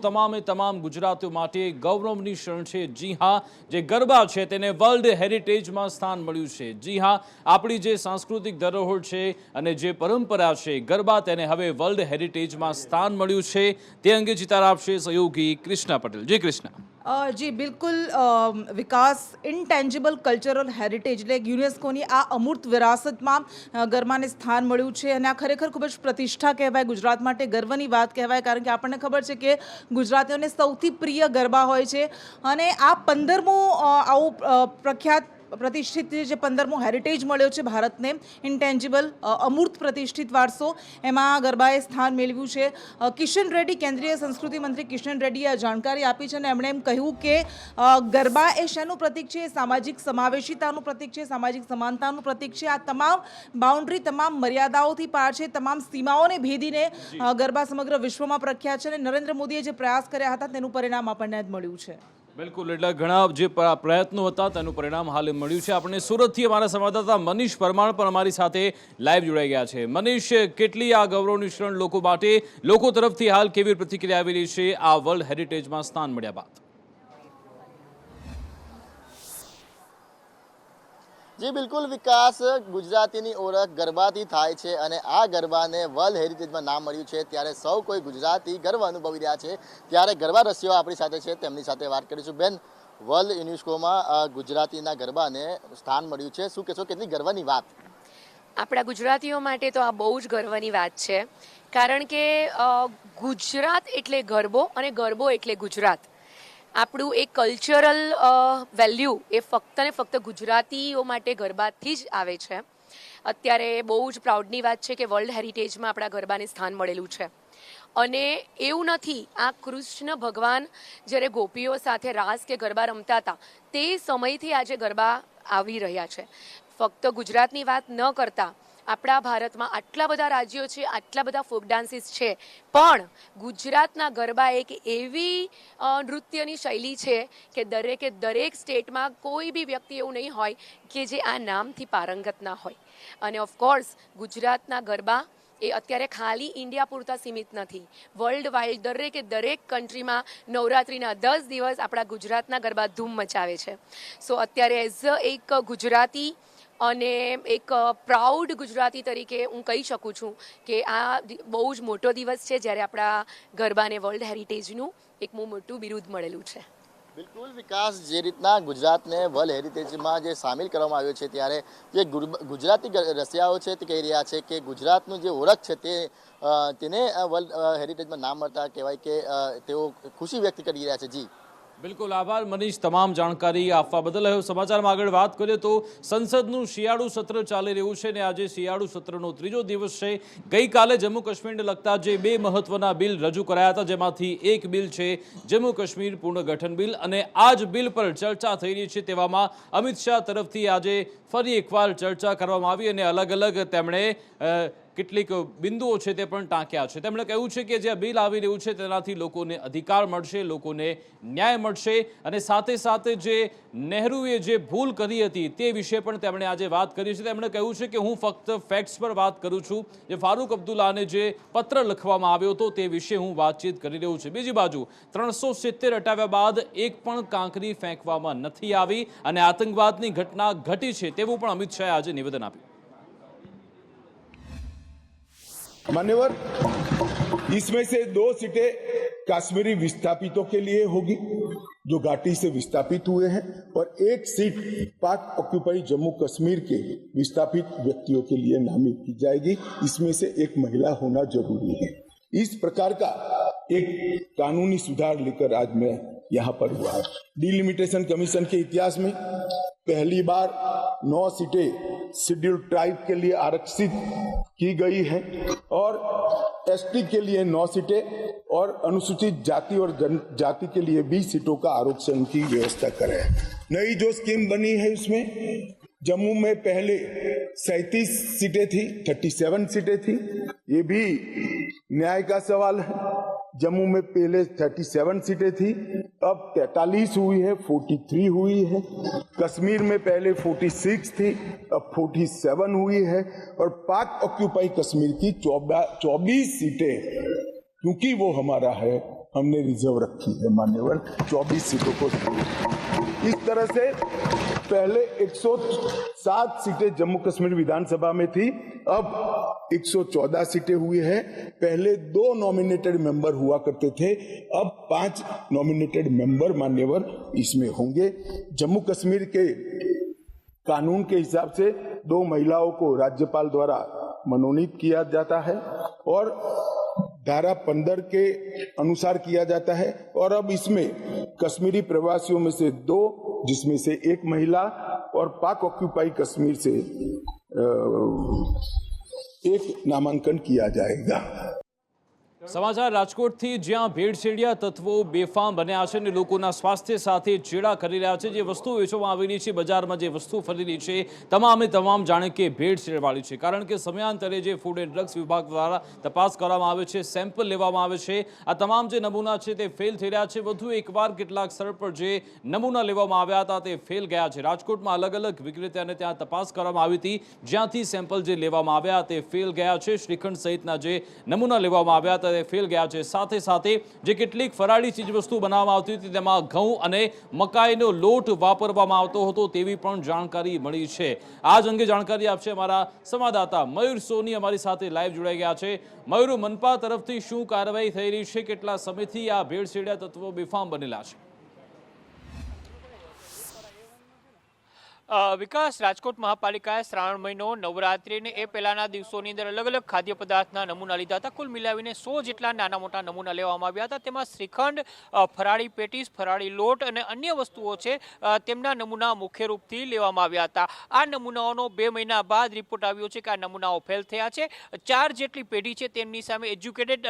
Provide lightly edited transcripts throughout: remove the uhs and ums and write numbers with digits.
તમામે તમામ ગુજરાતીઓ માટે ગૌરવની ક્ષણ છે। જી હા, જે ગરબા છે તેને વર્લ્ડ હેરિટેજમાં સ્થાન મળ્યું છે। જી હા, આપણી જે સાંસ્કૃતિક ધરોહર છે અને જે પરંપરા છે ગરબા, તેને હવે વર્લ્ડ હેરિટેજમાં સ્થાન મળ્યું છે। તે અંગે ચિતાર આપશે સહયોગી કૃષ્ણા પટેલ। જી કૃષ્ણા। જી બિલકુલ વિકાસ ઇનટેન્જિબલ કલ્ચરલ હેરિટેજ એટલે યુનેસ્કોની આ અમૂર્ત વિરાસતમાં ગરબાને સ્થાન મળ્યું છે અને આ ખરેખર ખૂબ જ પ્રતિષ્ઠા કહેવાય, ગુજરાત માટે ગર્વની વાત કહેવાય, કારણ કે આપણને ખબર છે કે ગુજરાતીઓને સૌથી પ્રિય ગરબા હોય છે અને આ 15મું આવું પ્રખ્યાત પ્રતિષ્ઠિત જે 15મો હેરિટેજ મળ્યો છે ભારતને, ઇન્ટેન્જિબલ અમૂર્ત પ્રતિષ્ઠિત વારસો, એમાં ગરબાએ સ્થાન મેળવ્યું છે। કિશન રેડ્ડી, કેન્દ્રીય સંસ્કૃતિ મંત્રી કિશન રેડ્ડીએ આ જાણકારી આપી છે અને એમણે એમ કહ્યું કે ગરબા એ શેનું પ્રતીક છે? સામાજિક સમાવેશિતાનું પ્રતીક છે, સામાજિક સમાનતાનું પ્રતીક છે। આ તમામ બાઉન્ડ્રી, તમામ મર્યાદાઓથી પાર છે, તમામ સીમાઓને ભેદીને ગરબા સમગ્ર વિશ્વમાં પ્રખ્યાત છે અને નરેન્દ્ર મોદીએ જે પ્રયાસ કર્યા હતા તેનું પરિણામ આપણને મળ્યું છે। બિલકુલ, એટલે ઘણા જે પ્રયત્નો હતા તેનું પરિણામ હાલ મળ્યું છે। આપણે સુરતથી અમારા સંવાદદાતા મનીષ પરમાર પણ અમારી સાથે લાઈવ જોડાઈ ગયા છે। મનીષ, કેટલી આ ગૌરવની ક્ષણ લોકો માટે, લોકો તરફથી હાલ કેવી પ્રતિક્રિયા આવી રહી છે આ વર્લ્ડ હેરિટેજમાં સ્થાન મળ્યા બાદ? जी बिल्कुल विकास, गुजरातीनी ओळख गरबाथी थाय छे अने आ गरबाने वर्ल्ड हेरिटेजमां नाम मळ्युं छे त्यारे सौ कोई गुजराती गर्व अनुभवी रह्या छे। त्यारे गरबा रसियो आपणी साथे छे, તેમની સાથે વાત કરીશું। બેન, વર્લ્ડ યુનેસ્કોમાં ગુજરાતીના ગરબાને સ્થાન મળ્યું છે, શું કહેશો, કેટલી ગર્વની વાત? આપણા ગુજરાતીઓ માટે તો આ બહુ જ ગર્વની વાત છે, કારણ કે ગુજરાત એટલે ગરબો અને ગરબો એટલે ગુજરાત। આપણું એક કલ્ચરલ વેલ્યુ એ ફક્ત ને ફક્ત ગુજરાતીઓ માટે ગરબાથી જ આવે છે। અત્યારે બહુ જ પ્રાઉડની વાત છે કે વર્લ્ડ હેરિટેજમાં આપણા ગરબાને સ્થાન મળેલું છે અને એવું નથી, આ કૃષ્ણ ભગવાન જ્યારે ગોપીઓ સાથે રાસ કે ગરબા રમતા હતા તે સમયથી આજે ગરબા આવી રહ્યા છે। ફક્ત ગુજરાતની વાત ન કરતા આપણા ભારતમાં આટલા બધા રાજ્યો છે, આટલા બધા ફોક ડાન્સીસ છે, પણ ગુજરાતના ગરબા એક એવી નૃત્યની શૈલી છે કે દરેકે દરેક સ્ટેટમાં કોઈ બી વ્યક્તિ એવું નહીં હોય કે જે આ નામથી પારંગત ના હોય। અને ઓફકોર્સ ગુજરાતના ગરબા એ અત્યારે ખાલી ઇન્ડિયા પૂરતા સીમિત નથી, વર્લ્ડ વાઇડ દરેકે દરેક કન્ટ્રીમાં નવરાત્રિના 10 દિવસ આપણા ગુજરાતના ગરબા ધૂમ મચાવે છે। સો અત્યારે એઝ એક ગુજરાતી અને એક પ્રાઉડ ગુજરાતી તરીકે હું કહી શકું છું કે આ બહુ જ મોટો દિવસ છે જ્યારે આપણા ગરબાને વર્લ્ડ હેરિટેજનું એક બહુ મોટું બિરુદ મળેલું છે। બિલકુલ વિકાસ, જે રીતના ગુજરાતને વર્લ્ડ હેરિટેજમાં જે સામેલ કરવામાં આવ્યો છે ત્યારે જે ગુજરાતી રસિયાઓ છે તે કહી રહ્યા છે કે ગુજરાતનું જે ઓળખ છે તેને વર્લ્ડ હેરિટેજમાં નામ મળતા કહેવાય કે તેઓ ખુશી વ્યક્ત કરી રહ્યા છે। જી બિલકુલ, આભાર મનીષ તમામ જાણકારી આપવા બદલ। હવે સમાચારમાં આગળ વાત કરીએ તો સંસદનું શિયાળુ સત્ર ચાલી રહ્યું છે અને આજે શિયાળુ સત્રનો ત્રીજો દિવસ છે। ગઈકાલે જમ્મુ કાશ્મીરને લગતા જે 2 મહત્વના બિલ રજૂ કરાયા હતા, જેમાંથી એક બિલ છે જમ્મુ કાશ્મીર પુનર્ગઠન બિલ અને આ જ બિલ પર ચર્ચા થઈ રહી છે। તેવામાં અમિત શાહ તરફથી આજે ફરી એકવાર ચર્ચા કરવામાં આવી અને અલગ અલગ તેમણે કેટલીક બિંદુઓ છે તે પણ ટાંક્યા છે। તેમણે કહ્યું છે કે જે બિલ આવી રહ્યું છે તેનાથી લોકોને અધિકાર મળશે, લોકોને ન્યાય મળશે અને સાથે સાથે જે નહેરુએ જે ભૂલ કરી હતી તે વિશે પણ તેમણે આજે વાત કરી છે। તેમણે કહ્યું છે કે હું ફક્ત ફેક્ટ્સ પર વાત કરું છું, જે ફારૂક અબ્દુલ્લાને જે પત્ર લખવામાં આવ્યો હતો તે વિશે હું વાતચીત કરી રહ્યું છું। બીજી બાજુ 370 હટાવ્યા બાદ એક પણ કાંકરી ફેંકવામાં નથી આવી અને આતંકવાદની ઘટના ઘટી છે તેવું પણ અમિત શાહે આજે નિવેદન આપ્યું। मान्यवर, इसमें से 2 सीटें कश्मीरी विस्थापितों के लिए होगी जो घाटी से विस्थापित हुए हैं और 1 सीट पाक ऑक्युपाई जम्मू कश्मीर के विस्थापित व्यक्तियों के लिए नामित की जाएगी। इसमें से एक महिला होना जरूरी है। इस प्रकार का एक कानूनी सुधार लेकर आज मैं यहाँ पर हुआ है। डिलिमिटेशन कमीशन के इतिहास में पहली बार 9 सीटें शेड्यूल ट्राइब के लिए आरक्षित की गई है और एसटी के लिए 9 सीटें और अनुसूचित जाति और जनजाति के लिए 20 सीटों का आरक्षण की व्यवस्था करें। नई जो स्कीम बनी है उसमें जम्मू में पहले 37 सीटें थी, 37 सीटें थी। ये भी न्याय का सवाल है। जम्मू में पहले 37 सीटें थी, अब 43 हुई है, 43 हुई है। कश्मीर में पहले 46 थी, अब 47 हुई है और पाक ऑक्युपाई कश्मीर की 24 सीटें, क्योंकि वो हमारा है, हमने रिजर्व रखी है मान्यवर, 24 सीटों को। इस तरह से पहले 107 सीटें जम्मू कश्मीर विधानसभा में थी, अब 114 सीटें हुई है। पहले 2 नॉमिनेटेड मेंबर हुआ करते थे, अब 5 नॉमिनेटेड मेंबर मान्यवर इसमें होंगे। जम्मू कश्मीर के कानून के हिसाब से 2 महिलाओं को राज्यपाल द्वारा मनोनीत किया जाता है और धारा 15 के अनुसार किया जाता है। और अब इसमें कश्मीरी प्रवासियों में से 2, जिसमें से 1 महिला, और पाक ऑक्यूपाई कश्मीर से 1 नामांकन किया जाएगा। સમાચાર રાજકોટથી, જ્યાં ભેળસેળિયા તત્વો બેફામ બન્યા છે અને લોકોના સ્વાસ્થ્ય સાથે ચેડા કરી રહ્યા છે। જે વસ્તુ વેચવામાં આવેલી છે, બજારમાં જે વસ્તુ ફરી રહી છે, તમામે તમામ જાણે કે ભેળસેળવાળી છે। કારણ કે સમયાંતરે જે ફૂડ એન્ડ ડ્રગ્સ વિભાગ દ્વારા તપાસ કરવામાં આવે છે, સેમ્પલ લેવામાં આવે છે, આ તમામ જે નમૂના છે તે ફેલ થઈ રહ્યા છે। વધુ એકવાર કેટલાક સ્થળ પર જે નમૂના લેવામાં આવ્યા હતા તે ફેલ ગયા છે। રાજકોટમાં અલગ અલગ વિક્રેતાને ત્યાં તપાસ કરવામાં આવી હતી, જ્યાંથી સેમ્પલ જે લેવામાં આવ્યા તે ફેલ ગયા છે। શ્રીખંડ સહિતના જે નમૂના લેવામાં આવ્યા હતા ફેલ ગયા છે। સાથે સાથે જે કેટલીક ફરાળી ચીજવસ્તુ બનાવવામાં આવતી હતી તેમાં ઘઉં અને મકાઈનો લોટ વાપરવામાં આવતો હતો તેવી પણ જાણકારી મળી છે। આ જ અંગે જાણકારી આપશે અમારા સંવાદદાતા મયુર સોની, અમારી સાથે લાઈવ જોડાઈ ગયા છે। મયુર, મનપા તરફથી શું કાર્યવાહી થઈ રહી છે? કેટલા સમયથી આ ભેળસેળિયા તત્વો બેફામ બનેલા છે? વિકાસ, રાજકોટ મહાપાલિકાએ શ્રાવણ મહિનો, નવરાત્રિ અને એ પહેલાના દિવસોની અંદર અલગ અલગ ખાદ્ય પદાર્થના નમૂના લીધા હતા। કુલ મિલાવીને 100 જેટલા નાના મોટા નમૂના લેવામાં આવ્યા હતા। તેમાં શ્રીખંડ, ફરાળી પેટીસ, ફરાળી લોટ અને અન્ય વસ્તુઓ છે તેમના નમૂના મુખ્ય રૂપથી લેવામાં આવ્યા હતા। આ નમૂનાઓનો 2 મહિના બાદ રિપોર્ટ આવ્યો છે કે આ નમૂનાઓ ફેલ થયા છે। 4 જેટલી પેઢી છે તેમની સામે એજ્યુકેટેડ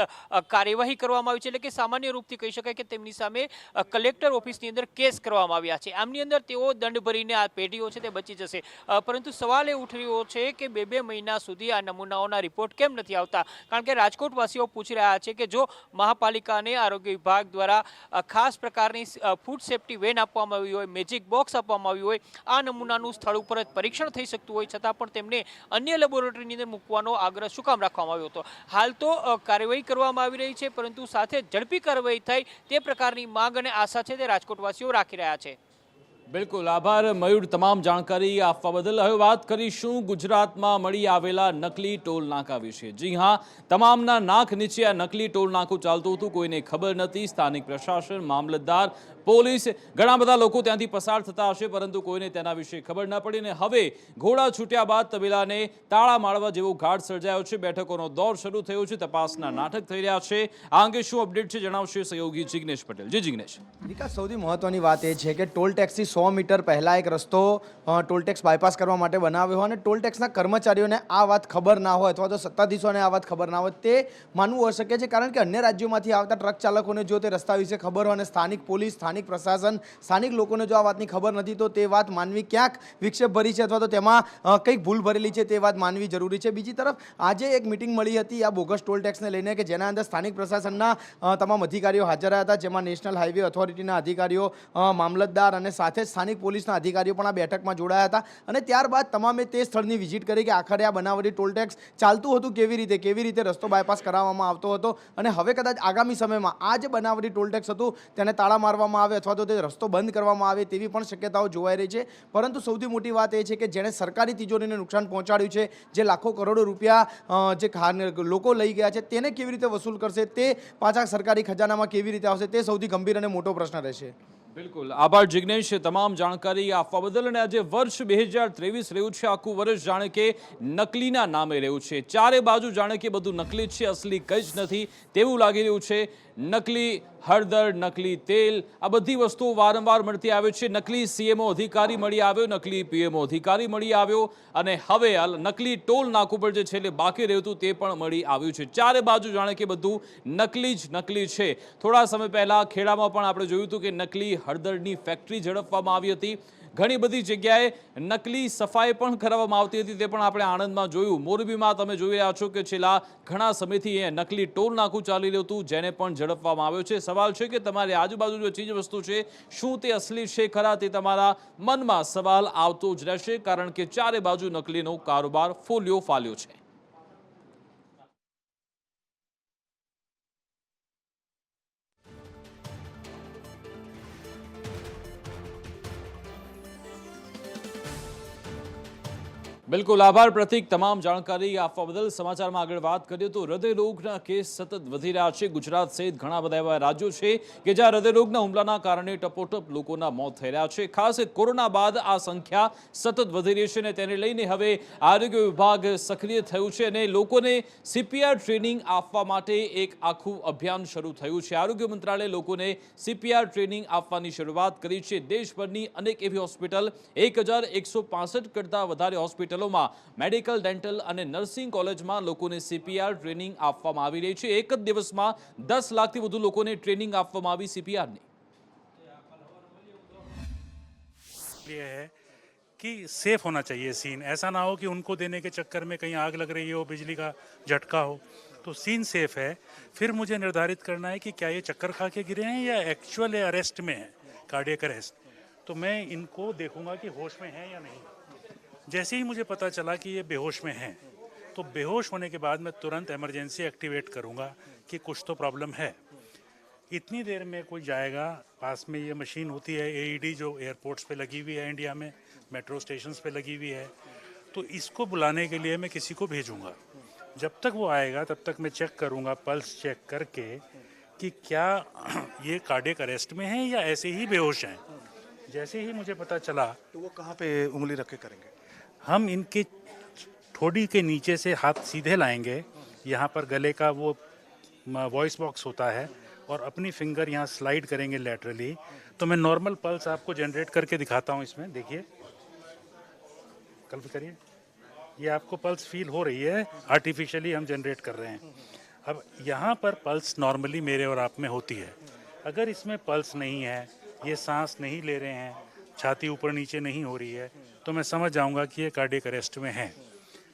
કાર્યવાહી કરવામાં આવી છે, એટલે કે સામાન્ય રૂપથી કહી શકાય કે તેમની સામે કલેક્ટર ઓફિસની અંદર કેસ કરવામાં આવ્યા છે। આમની અંદર તેઓ દંડ ભરીને આ પેઢીઓ છે તે બચી જશે। પરંતુ સવાલ એ ઉઠી રહ્યો છે કે 2 મહિના સુધી આ નમૂનાઓના રિપોર્ટ કેમ નથી આવતા? કારણ કે રાજકોટવાસીઓ પૂછી રહ્યા છે કે જો મહાપાલિકાને આરોગ્ય વિભાગ દ્વારા ખાસ પ્રકારની ફૂડ સેફ્ટી વેન આપવામાં આવી હોય, મેજિક બોક્સ આપવામાં આવ્યું હોય, આ નમૂનાનું સ્થળ ઉપર જ પરીક્ષણ થઈ શકતું હોય, છતાં પણ તેમને અન્ય લેબોરેટરીની અંદર મૂકવાનો આગ્રહ શું કામ રાખવામાં આવ્યો હતો? હાલ તો કાર્યવાહી કરવામાં આવી રહી છે, પરંતુ સાથે ઝડપી કાર્યવાહી થાય તે પ્રકારની માંગ અને આશા છે તે રાજકોટવાસીઓ રાખી રહ્યા છે। બિલકુલ, આભાર મયુર તમામ જાણકારી આપવા બદલ। હવે વાત કરીશું ગુજરાતમાં મળી આવેલા નકલી ટોલ નાકા વિશે। જી હા, તમામના નાક નીચે આ નકલી ટોલ નાકું ચાલતું હતું, કોઈને ખબર નથી। સ્થાનિક પ્રશાસન, મામલતદાર, પોલીસ, ઘણા બધા લોકો ત્યાંથી પસાર થતા હશે, પરંતુ કોઈને તેના વિશે ખબર ન પડી। ને હવે ઘોડા છૂટ્યા બાદ તબેલાને તાળા મારવા જેવો ઘાટ સર્જાયો છે। બેઠકોનો દોર શરૂ થયો છે, તપાસના નાટક થઈ રહ્યા છે। આ અંગે શું અપડેટ છે જણાવશે સહયોગી જિગ્નેશ પટેલ। જી જિગ્નેશ। વિકાસ, સૌથી મહત્વની વાત એ છે કે ટોલ ટેક્સથી 100 મીટર પહેલાં એક રસ્તો ટોલ ટેક્સ બાયપાસ કરવા માટે બનાવ્યો હોય અને ટોલ ટેક્સના કર્મચારીઓને આ વાત ખબર ના હોય અથવા તો સત્તાધીશોને આ વાત ખબર ના હોય તે માનવું અશક્ય છે। કારણ કે અન્ય રાજ્યોમાંથી આવતા ટ્રક ચાલકોને જો તે રસ્તા વિશે ખબર હોય અને સ્થાનિક પોલીસ, સ્થાનિક પ્રશાસન, સ્થાનિક લોકોને જો આ વાતની ખબર નથી તો તે વાત માનવી ક્યાંક વિક્ષેપ ભરી છે અથવા તો તેમાં કંઈક ભૂલ ભરેલી છે તે વાત માનવી જરૂરી છે। બીજી તરફ આજે એક મિટિંગ મળી હતી આ બોગસ ટોલ ટેક્સને લઈને કે જેના અંદર સ્થાનિક પ્રશાસનના તમામ અધિકારીઓ હાજર રહ્યા હતા, જેમાં નેશનલ હાઈવે ઓથોરિટીના અધિકારીઓ, મામલતદાર અને સાથે સ્થાનિક પોલીસના અધિકારીઓ પણ આ બેઠકમાં જોડાયા હતા। અને ત્યારબાદ તમામે તે સ્થળની વિઝિટ કરી કે આખરે આ બનાવટી ટોલ ટેક્સ ચાલતું હતું કેવી રીતે રસ્તો બાયપાસ કરાવવામાં આવતો હતો અને હવે કદાચ આગામી સમયમાં આ જે બનાવટી ટોલ ટેક્સ હતું તેને તાળા મારવામાં આવે અથવા તો તે રસ્તો બંધ કરવામાં આવે તેવી પણ શક્યતાઓ જોવાઈ રહી છે। પરંતુ સૌથી મોટી વાત એ છે કે જેણે સરકારી તિજોરીને નુકસાન પહોંચાડ્યું છે, જે લાખો કરોડો રૂપિયા જે લોકો લઈ ગયા છે તેને કેવી રીતે વસૂલ કરશે, તે પાછા સરકારી ખજાનામાં કેવી રીતે આવશે, તે સૌથી ગંભીર અને મોટો પ્રશ્ન રહેશે। બિલકુલ, આભાર જિગ્નેશ તમામ જાણકારી આપવા બદલ। અને આજે વર્ષ 2023 રહ્યું છે, આખું વર્ષ જાણે કે નકલીના નામે રહ્યું છે। ચારે બાજુ જાણે કે બધું નકલી જ છે, અસલી કંઈ જ નથી તેવું લાગી રહ્યું છે। નકલી હળદર, નકલી તેલ, આ બધી વસ્તુઓ વારંવાર મળતી આવે છે। નકલી સીએમઓ અધિકારી મળી આવ્યો, નકલી પીએમઓ અધિકારી મળી આવ્યો અને હવે નકલી ટોલ નાકું પર જે છેલ્લે બાકી રહ્યું હતું તે પણ મળી આવ્યું છે। ચારે બાજુ જાણે કે બધું નકલી જ નકલી છે। થોડા સમય પહેલા ખેડામાં પણ આપણે જોયું હતું કે નકલી હળદરની ફેક્ટરી ઝડપવામાં આવી હતી। ઘણી બધી જગ્યાએ નકલી સફાઈ પણ કરવામાં આવતી હતી, તે પણ આપણે આણંદમાં જોયું। મોરબીમાં તમે જોઈ રહ્યા છો કે છેલ્લા ઘણા સમયથી એ નકલી ટોલ નાકું ચાલી રહ્યું હતું, જેને પણ ઝડપવામાં આવ્યો છે। સવાલ છે કે તમારી આજુબાજુ જે ચીજ વસ્તુ છે શું તે અસલી છે ખરા, તે તમારા મનમાં સવાલ આવતો જ રહેશે, કારણ કે ચારે બાજુ નકલીનો કારોબાર ફોલ્યો ફાલ્યો છે। બિલકુલ આભાર પ્રતિક, તમામ જાણકારી આપવા બદલ। સમાચારમાં આગળ વાત કરીએ તો હૃદયરોગના કેસ સતત વધી રહ્યા છે। ગુજરાત સહિત ઘણા બધા એવા રાજ્યો છે કે જ્યાં હૃદયરોગના હુમલાના કારણે ટપોટપ લોકોના મોત થઈ રહ્યા છે। ખાસ કોરોના બાદ આ સંખ્યા સતત વધી રહી છે અને તેને લઈને હવે આરોગ્ય વિભાગ સક્રિય થયું છે અને લોકોને CPR ટ્રેનિંગ આપવા માટે એક આખું અભિયાન શરૂ થયું છે। આરોગ્ય મંત્રાલયે લોકોને CPR ટ્રેનિંગ આપવાની શરૂઆત કરી છે। દેશભરની અનેક એવી હોસ્પિટલ 1165 કરતાં વધારે હોસ્પિટલોમાં મેડિકલ, ડેન્ટલ અને નર્સિંગ કોલેજમાં લોકોને CPR ટ્રેનિંગ આપવામાં આવી રહી છે। એક જ દિવસમાં 10 લાખથી વધુ લોકોને ટ્રેનિંગ આપવામાં આવી CPRની। ये है कि सेफ होना चाहिए सीन, ऐसा ना हो कि उनको देने के चक्कर में कहीं आग लग रही हो, बिजली का झटका हो। तो सीन सेफ है, फिर मुझे निर्धारित करना है कि क्या ये चक्कर खा के गिरे हैं या एक्चुअल अरेस्ट में है, कार्डियक अरेस्ट। तो मैं इनको देखूंगा कि होश में है या नहीं। जैसे ही मुझे पता चला कि ये बेहोश में हैं, तो बेहोश होने के बाद मैं तुरंत इमरजेंसी एक्टिवेट करूंगा कि कुछ तो प्रॉब्लम है। इतनी देर में कोई जाएगा, पास में ये मशीन होती है AED जो एयरपोर्ट्स पे लगी हुई है, इंडिया में मेट्रो स्टेशंस पे लगी हुई है, तो इसको बुलाने के लिए मैं किसी को भेजूंगा। जब तक वो आएगा तब तक मैं चेक करूंगा, पल्स चेक करके कि क्या ये कार्डियक अरेस्ट में है या ऐसे ही बेहोश हैं। जैसे ही मुझे पता चला, तो वो कहाँ पे उंगली रख के करेंगे? हम इनके ठोड़ी के नीचे से हाथ सीधे लाएंगे, यहाँ पर गले का वो वॉइस बॉक्स होता है, और अपनी फिंगर यहाँ स्लाइड करेंगे लैटरली। तो मैं नॉर्मल पल्स आपको जनरेट करके दिखाता हूँ। इसमें देखिए, कल्प करिए, ये आपको पल्स फील हो रही है, आर्टिफिशियली हम जनरेट कर रहे हैं। अब यहाँ पर पल्स नॉर्मली मेरे और आप में होती है। अगर इसमें पल्स नहीं है, ये सांस नहीं ले रहे हैं, छाती ऊपर नीचे नहीं हो रही है, तो मैं समझ जाऊंगा कि ये कार्डियक अरेस्ट में है।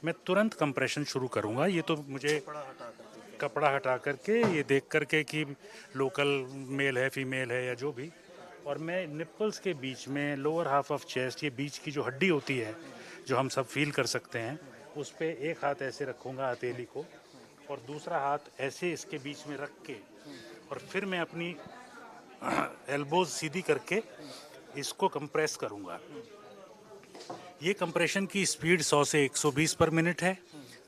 मैं तुरंत कंप्रेशन शुरू करूंगा। ये तो मुझे कपड़ा हटा करके ये देख करके कि लोकल मेल है, फीमेल है या जो भी, और मैं निप्पल्स के बीच में लोअर हाफ ऑफ चेस्ट, ये बीच की जो हड्डी होती है जो हम सब फील कर सकते हैं, उस पर एक हाथ ऐसे रखूंगा हथेली को, और दूसरा हाथ ऐसे इसके बीच में रख के, और फिर मैं अपनी एल्बोज सीधी करके इसको कंप्रेस करूंगा। ये कंप्रेशन की स्पीड 100 से 120 पर मिनट है।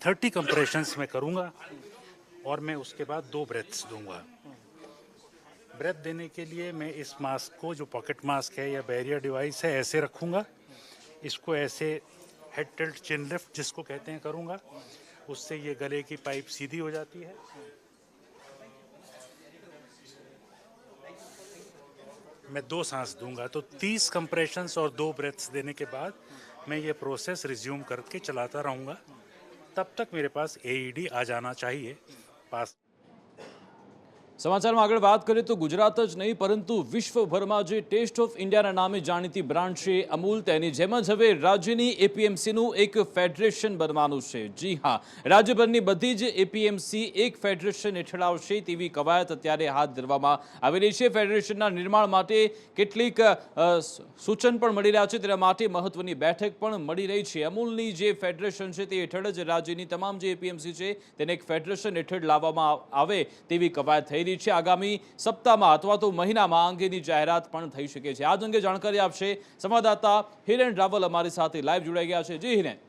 30 कंप्रेशंस मैं करूंगा और मैं उसके बाद 2 ब्रेथ्स दूंगा। ब्रेथ देने के लिए मैं इस मास्क को, जो पॉकेट मास्क है या बैरियर डिवाइस है, ऐसे रखूंगा। इसको ऐसे हेड टिल्ट चिन लिफ्ट जिसको कहते हैं करूंगा, उससे ये गले की पाइप सीधी हो जाती है। मैं 2 सांस दूंगा, तो 30 कंप्रेशंस और 2 ब्रेथ्स देने के बाद मैं ये प्रोसेस रिज्यूम करके चलाता रहूँगा। तब तक मेरे पास AED आ जाना चाहिए पास। સમાચારમાં આગળ વાત કરીએ તો ગુજરાત જ નહીં પરંતુ વિશ્વભરમાં જે ટેસ્ટ ઓફ ઇન્ડિયાના નામે જાણીતી બ્રાન્ડ છે અમૂલ, તેની જેમ જ હવે રાજ્યની APMCનું એક ફેડરેશન બનવાનું છે। જી હા, રાજ્યભરની બધી જ APMC એક ફેડરેશન હેઠળ આવશે તેવી કવાયત અત્યારે હાથ ધરવામાં આવી રહી છે। ફેડરેશનના નિર્માણ માટે કેટલીક સૂચન પણ મળી રહ્યા છે, તેના માટે મહત્વની બેઠક પણ મળી રહી છે। અમૂલની જે ફેડરેશન છે તે હેઠળ જ રાજ્યની તમામ જે APMC છે તેને એક ફેડરેશન હેઠળ લાવવામાં આવે તેવી કવાયત થઈ રહી છે। આગામી સપ્તાહમાં અથવા તો મહિનામાં આ અંગેની જાહેરાત પણ થઈ શકે છે। આજ અંગે જાણકારી આપશે સંવાદદાતા હિરેન રાવલ અમારી સાથે લાઈવ જોડાઈ ગયા છે। જી હિરેન।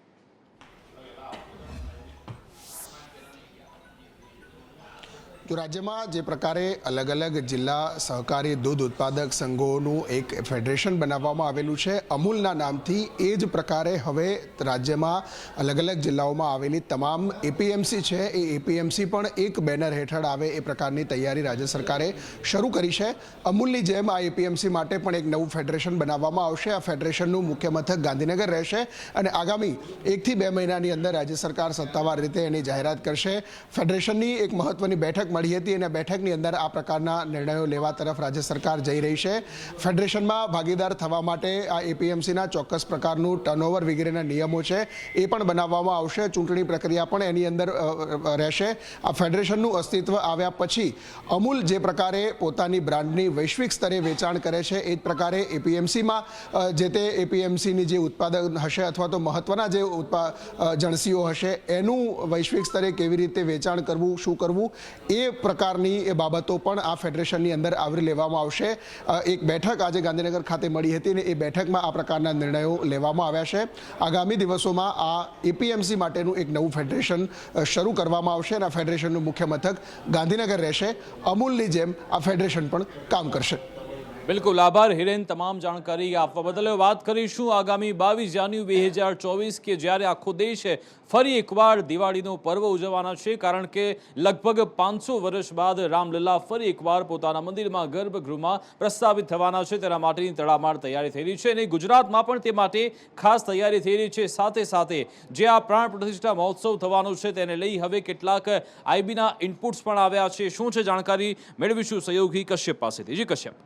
જો રાજ્યમાં જે પ્રકારે અલગ અલગ જિલ્લા સહકારી દૂધ ઉત્પાદક સંઘોનું એક ફેડરેશન બનાવવામાં આવેલું છે અમૂલના નામથી, એ જ પ્રકારે હવે રાજ્યમાં અલગ અલગ જિલ્લાઓમાં આવેલી તમામ APMC છે એ APMC પણ એક બેનર હેઠળ આવે એ પ્રકારની તૈયારી રાજ્ય સરકારે શરૂ કરી છે। અમૂલની જેમ આ APMC માટે પણ એક નવું ફેડરેશન બનાવવામાં આવશે। આ ફેડરેશનનું મુખ્ય મથક ગાંધીનગર રહેશે અને આગામી 1 થી 2 મહિનાની અંદર રાજ્ય સરકાર સત્તાવાર રીતે એની જાહેરાત કરશે। ફેડરેશનની એક મહત્વની બેઠક મળી હતી અને બેઠકની અંદર આ પ્રકારના નિર્ણયો લેવા તરફ રાજ્ય સરકાર જઈ રહી છે। ફેડરેશનમાં ભાગીદાર થવા માટે આ APMCના ચોક્કસ પ્રકારનું ટર્નઓવર વગેરેના નિયમો છે એ પણ બનાવવામાં આવશે। ચૂંટણી પ્રક્રિયા પણ એની અંદર રહેશે। આ ફેડરેશનનું અસ્તિત્વ આવ્યા પછી અમૂલ જે પ્રકારે પોતાની બ્રાન્ડની વૈશ્વિક સ્તરે વેચાણ કરે છે એ જ પ્રકારે APMCમાં જે તે APMCની જે ઉત્પાદન હશે અથવા તો મહત્વના જે જણસીઓ હશે એનું વૈશ્વિક સ્તરે કેવી રીતે વેચાણ કરવું, શું કરવું, એ પ્રકારની એ બાબતો પણ આ ફેડરેશનની અંદર આવરી લેવામાં આવશે. એક બેઠક આજે ગાંધીનગર ખાતે મળી હતી અને એ બેઠકમાં આ પ્રકારના નિર્ણયો લેવામાં આવ્યા છે. આગામી દિવસોમાં આ એપીએમસી માટેનું એક નવું ફેડરેશન શરૂ કરવામાં આવશે અને આ ફેડરેશનનું મુખ્ય મથક ગાંધીનગર રહેશે. અમૂલની જેમ આ ફેડરેશન પણ કામ કરશે. બિલકુલ આભાર હિરેન, તમામ જાણકારી આપવા બદલ. વાત કરીશું આગામી 22 જાન્યુઆરી 2024 કે જ્યારે આખો દેશ ફરી એકવાર દિવાળીનો પર્વ ઉજવવાના છે, કારણ કે લગભગ 500 વર્ષ બાદ રામલલ્લા ફરી એકવાર પોતાના મંદિરમાં ગર્ભગૃહમાં પ્રસ્થાપિત થવાના છે. તેના માટેની તડામાર તૈયારી થઈ રહી છે અને ગુજરાતમાં પણ તે માટે ખાસ તૈયારી થઈ રહી છે. સાથે સાથે જે આ પ્રાણ પ્રતિષ્ઠા મહોત્સવ થવાનો છે તેને લઈ હવે કેટલાક આઈબીના ઇનપુટ્સ પણ આવ્યા છે. શું છે જાણકારી મેળવીશું સહયોગી કશ્યપ પાસેથી. જી કશ્યપ.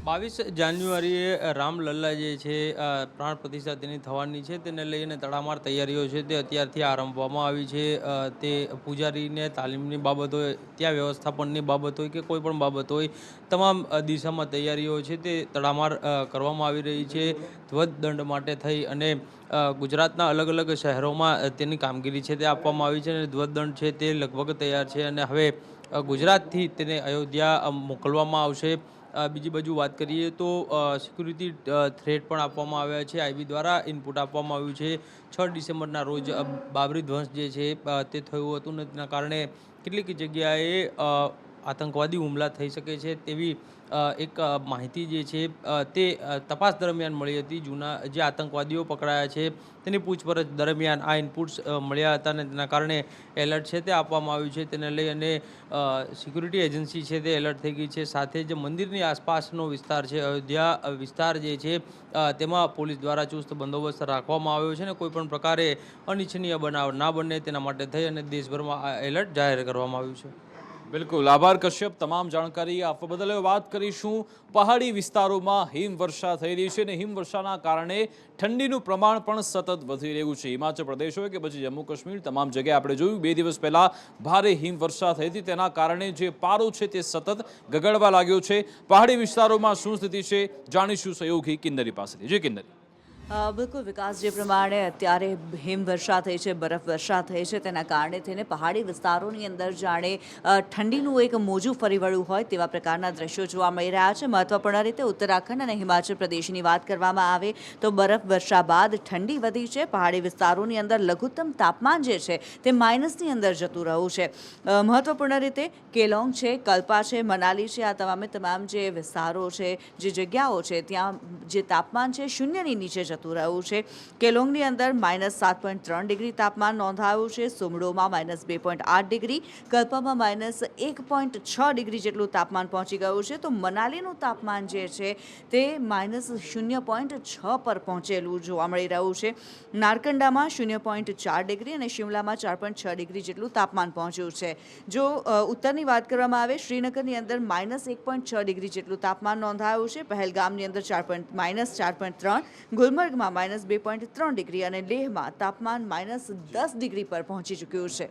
22 જાન્યુઆરીએ રામલલ્લા જે છે પ્રાણ પ્રતિષ્ઠા તેની થવાની છે, તેને લઈને તડામાર તૈયારીઓ છે તે અત્યારથી આરંભવામાં આવી છે. તે પૂજારીને તાલીમની બાબત હોય, ત્યાં વ્યવસ્થાપનની બાબત હોય કે કોઈ પણ બાબત હોય, તમામ દિશામાં તૈયારીઓ છે તે તડામાર કરવામાં આવી રહી છે. ધ્વજદંડ માટે થઈ અને ગુજરાતના અલગ અલગ શહેરોમાં તેની કામગીરી છે તે આપવામાં આવી છે અને ધ્વજદંડ છે તે લગભગ તૈયાર છે અને હવે ગુજરાતથી તેને અયોધ્યા મોકલવામાં આવશે. બીજી બાજુ વાત કરીએ તો સિક્યુરિટી થ્રેટ પણ આપવામાં આવ્યા છે. આઈબી દ્વારા ઇનપુટ આપવામાં આવ્યું છે. 6 ડિસેમ્બરના રોજ બાબરી ધ્વંસ જે છે તે થયું હતું અને તેના કારણે કેટલીક જગ્યાએ આતંકવાદી હુમલા થઈ શકે છે તેવી એક માહિતી જે છે તે તપાસ દરમિયાન મળી હતી. જૂના જે આતંકવાદીઓ પકડાયા છે તેની પૂછપરછ દરમિયાન આ ઇનપુટ્સ મળ્યા હતા અને તેના કારણે એલર્ટ છે તે આપવામાં આવ્યું છે. તેને લઈ અને સિક્યુરિટી એજન્સી છે તે એલર્ટ થઈ ગઈ છે. સાથે જ મંદિરની આસપાસનો વિસ્તાર છે, અયોધ્યા વિસ્તાર જે છે તેમાં પોલીસ દ્વારા ચુસ્ત બંદોબસ્ત રાખવામાં આવ્યો છે અને કોઈપણ પ્રકારે અનિચ્છનીય બનાવ ના બને તેના માટે થઈ અને દેશભરમાં આ એલર્ટ જાહેર કરવામાં આવ્યું છે. બિલકુલ આભાર કશ્યપ, તમામ જાણકારી આપવા બદલ. વાત કરીશું પહાડી વિસ્તારોમાં હિમવર્ષા થઈ રહી છે અને હિમવર્ષાના કારણે ઠંડીનું પ્રમાણ પણ સતત વધી રહ્યું છે. હિમાચલ પ્રદેશ હોય કે પછી જમ્મુ કાશ્મીર, તમામ જગ્યાએ આપણે જોયું 2 દિવસ પહેલા ભારે હિમવર્ષા થઈ હતી. તેના કારણે જે પારો છે તે સતત ગગડવા લાગ્યો છે. પહાડી વિસ્તારોમાં શું સ્થિતિ છે જાણીશું સહયોગી કિન્નરી પાસેથી. જી કિન્નરી. બિલકુલ વિકાસ, જે પ્રમાણે અત્યારે હિમવર્ષા થઈ છે, બરફ વર્ષા થઈ છે, તેના કારણે થઈને પહાડી વિસ્તારોની અંદર જાણે ઠંડીનું એક મોજું ફરી વળ્યું હોય તેવા પ્રકારના દ્રશ્યો જોવા મળી રહ્યા છે. મહત્વપૂર્ણ રીતે ઉત્તરાખંડ અને હિમાચલ પ્રદેશની વાત કરવામાં આવે તો બરફ વર્ષા બાદ ઠંડી વધી છે. પહાડી વિસ્તારોની અંદર લઘુત્તમ તાપમાન જે છે તે માઇનસની અંદર જતું રહ્યું છે. મહત્વપૂર્ણ રીતે કેલોંગ છે, કલ્પા છે, મનાલી છે, આ તમામ જે વિસ્તારો છે, જે જગ્યાઓ છે, ત્યાં જે તાપમાન છે શૂન્યની નીચે જતું રહ્યું છે. કેલોંગની અંદર -7.3 ડિગ્રી તાપમાન નોંધાયું છે. સુમડોમાં -2.8 ડિગ્રી, કલ્પામાં -1.6 ડિગ્રી જેટલું તાપમાન પહોંચી ગયું છે. તો મનાલીનું તાપમાન જે છે તે -0.6 પર પહોંચેલું જોવા મળી રહ્યું છે. નારકંડામાં 0.4 ડિગ્રી અને શિમલામાં 4.6 ડિગ્રી જેટલું તાપમાન પહોંચ્યું છે. જો ઉત્તરની વાત કરવામાં આવે, શ્રીનગરની અંદર -1.6 ડિગ્રી જેટલું તાપમાન નોંધાયું છે. પહેલગામની અંદર -4.3, ગુલમર્ગમાં -2.3 ડિગ્રી અને લેહમાં તાપમાન -10 ડિગ્રી પર પહોંચી ચૂક્યું છે.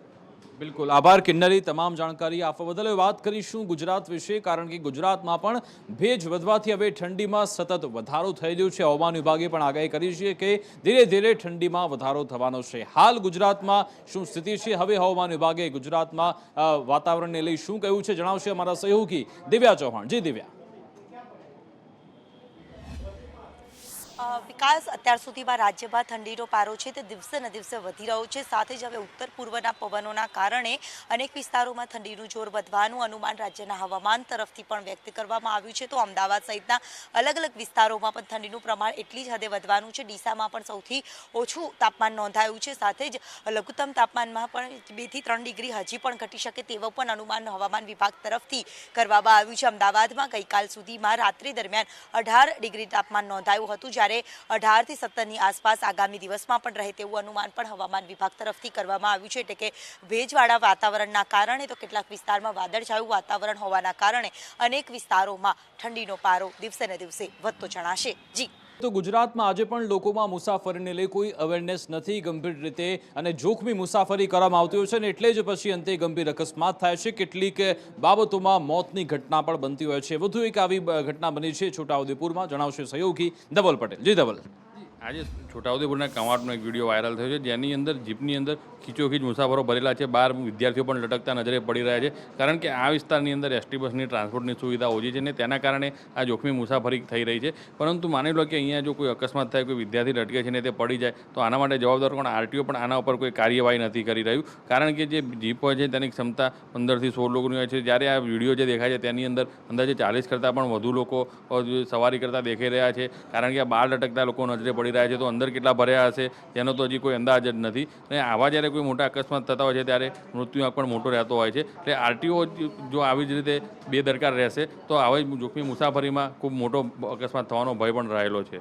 બિલકુલ આભાર કિન્નરી, તમામ જાણકારી આપવા બદલ. વાત કરીશું ગુજરાત વિશે, કારણ કે ગુજરાતમાં પણ ભેજ વધવાથી હવે ઠંડીમાં સતત વધારો થઈ રહ્યો છે. હવામાન વિભાગે પણ આગાહી કરી છે કે ધીરે ધીરે ઠંડીમાં વધારો થવાનો છે. હાલ ગુજરાતમાં શું સ્થિતિ છે, હવે હવામાન વિભાગે ગુજરાતમાં વાતાવરણને લઈ શું કહ્યું છે જણાવશે અમારા સહયોગી દિવ્યા ચૌહાણ. જી દિવ્યા. વિકાસ, અત્યાર સુધીમાં રાજ્યમાં ઠંડીનો પારો છે તે દિવસે ને દિવસે વધી રહ્યો છે. સાથે જ હવે ઉત્તર પૂર્વના પવનોના કારણે અનેક વિસ્તારોમાં ઠંડીનું જોર વધવાનું અનુમાન રાજ્યના હવામાન તરફથી પણ વ્યક્ત કરવામાં આવ્યું છે. તો અમદાવાદ સહિતના અલગ અલગ વિસ્તારોમાં પણ ઠંડીનું પ્રમાણ એટલી જ હદે વધવાનું છે. ડીસામાં પણ સૌથી ઓછું તાપમાન નોંધાયું છે. સાથે જ લઘુત્તમ તાપમાનમાં પણ 2 થી 3 ડિગ્રી હજી પણ ઘટી શકે તેવું પણ અનુમાન હવામાન વિભાગ તરફથી કરવામાં આવ્યું છે. અમદાવાદમાં ગઈકાલ સુધીમાં રાત્રિ દરમિયાન 18 ડિગ્રી તાપમાન નોંધાયું હતું, જ્યારે 18 થી 17ની આસપાસ આગામી દિવસમાં પણ રહે તેવું અનુમાન પણ હવામાન વિભાગ તરફથી કરવામાં આવ્યું છે. એટલે કે ભેજવાળા વાતાવરણના કારણે તો કેટલાક વિસ્તારમાં વાદળછાયું વાતાવરણ હોવાના કારણે અનેક વિસ્તારોમાં ઠંડીનો પારો દિવસે ને દિવસે વધતો જણાશે. જી. તો ગુજરાતમાં આજે પણ લોકોમાં મુસાફરીને લઈ કોઈ અવેરનેસ નથી ગંભીર રીતે, અને જોખમી મુસાફરી કરવામાં આવતી હોય છે અને એટલે જ પછી અંતે ગંભીર અકસ્માત થાય છે. કેટલીક બાબતોમાં મોતની ઘટના પણ બનતી હોય છે. વધુ એક આવી ઘટના બની છે છોટાઉદેપુરમાં, જણાવશે સહયોગી ધવલ પટેલ. જી ધવલ. આજે છોટાઉદેપુરના કવાંટનો એક વિડીયો વાયરલ થયો છે જેની અંદર જીપની અંદર ખીચોખીચ મુસાફરો ભરેલા છે, બહાર વિદ્યાર્થીઓ પણ લટકતા નજરે પડી રહ્યા છે, કારણ કે આ વિસ્તારની અંદર એસટી બસની ટ્રાન્સપોર્ટની સુવિધા ઓછી છે ને તેના કારણે આ જોખમી મુસાફરી થઈ રહી છે. પરંતુ માની લો કે અહીંયા જો કોઈ અકસ્માત થાય, કોઈ વિદ્યાર્થી લટકે છે ને તે પડી જાય તો આના માટે જવાબદાર કોણ? આરટીઓ પણ આના ઉપર કોઈ કાર્યવાહી નથી કરી રહ્યું, કારણ કે જે જીપ હોય છે તેની ક્ષમતા 15 થી 16 લોકોની હોય છે. જ્યારે આ વિડીયો જે દેખાય છે તેની અંદર અંદાજે 40 કરતાં પણ વધુ લોકો સવારી કરતા દેખાઈ રહ્યા છે, કારણ કે આ બહાર લટકતા લોકો નજરે પડી રહ્યા છે. તો અંદર કેટલા ભર્યા હશે તેનો તો હજી કોઈ અંદાજ જ નથી. અને આવા જ્યારે કોઈ મોટા અકસ્માત થતા હોય છે ત્યારે મૃત્યુઆંક પણ મોટો રહેતો હોય છે. એટલે આરટીઓ જો આવી જ રીતે બેદરકાર રહેશે તો આવી જોખમી મુસાફરીમાં ખૂબ મોટો અકસ્માત થવાનો ભય પણ રહેલો છે.